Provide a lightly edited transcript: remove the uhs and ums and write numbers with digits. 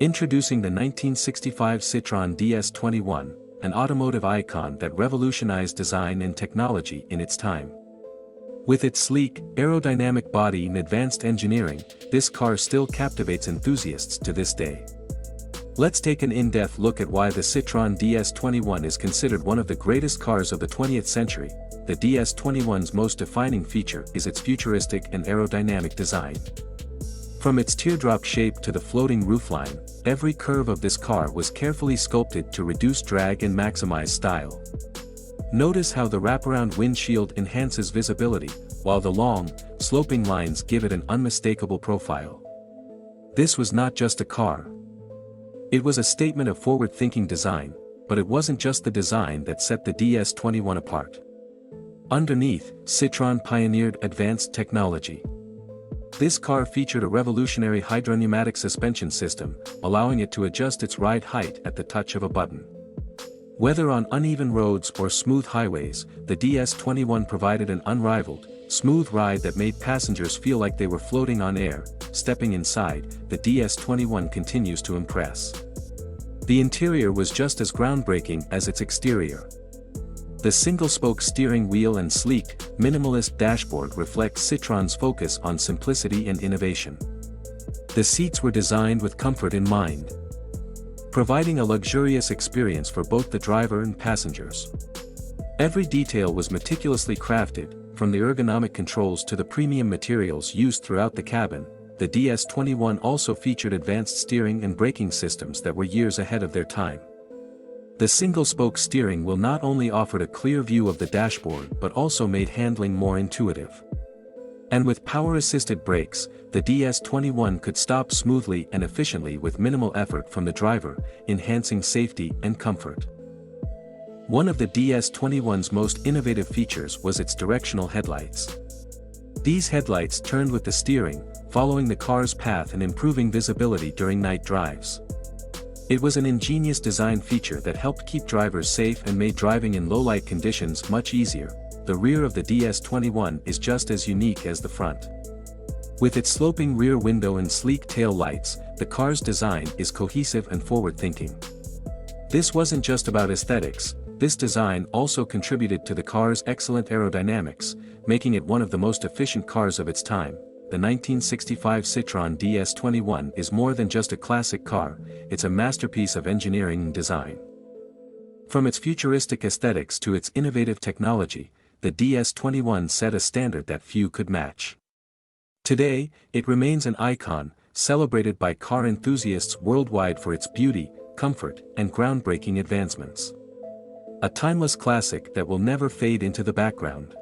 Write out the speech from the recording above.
Introducing the 1965 Citroen DS21, an automotive icon that revolutionized design and technology in its time. With its sleek, aerodynamic body and advanced engineering, this car still captivates enthusiasts to this day. Let's take an in-depth look at why the Citroen DS21 is considered one of the greatest cars of the 20th century. The DS21's most defining feature is its futuristic and aerodynamic design. From its teardrop shape to the floating roofline, every curve of this car was carefully sculpted to reduce drag and maximize style. Notice how the wraparound windshield enhances visibility, while the long, sloping lines give it an unmistakable profile. This was not just a car. It was a statement of forward-thinking design, but it wasn't just the design that set the DS21 apart. Underneath, Citroën pioneered advanced technology. This car featured a revolutionary hydropneumatic suspension system, allowing it to adjust its ride height at the touch of a button. Whether on uneven roads or smooth highways, the DS21 provided an unrivaled, smooth ride that made passengers feel like they were floating on air. Stepping inside, the DS21 continues to impress. The interior was just as groundbreaking as its exterior. The single-spoke steering wheel and sleek, minimalist dashboard reflect Citroën's focus on simplicity and innovation. The seats were designed with comfort in mind, providing a luxurious experience for both the driver and passengers. Every detail was meticulously crafted, from the ergonomic controls to the premium materials used throughout the cabin. The DS21 also featured advanced steering and braking systems that were years ahead of their time. The single-spoke steering wheel not only offered a clear view of the dashboard but also made handling more intuitive. And with power-assisted brakes, the DS21 could stop smoothly and efficiently with minimal effort from the driver, enhancing safety and comfort. One of the DS21's most innovative features was its directional headlights. These headlights turned with the steering, following the car's path and improving visibility during night drives. It was an ingenious design feature that helped keep drivers safe and made driving in low-light conditions much easier. The rear of the DS21 is just as unique as the front. With its sloping rear window and sleek tail lights, the car's design is cohesive and forward-thinking. This wasn't just about aesthetics, this design also contributed to the car's excellent aerodynamics, making it one of the most efficient cars of its time. The 1965 Citroen DS21 is more than just a classic car, it's a masterpiece of engineering and design. From its futuristic aesthetics to its innovative technology, the DS21 set a standard that few could match. Today, it remains an icon, celebrated by car enthusiasts worldwide for its beauty, comfort, and groundbreaking advancements. A timeless classic that will never fade into the background.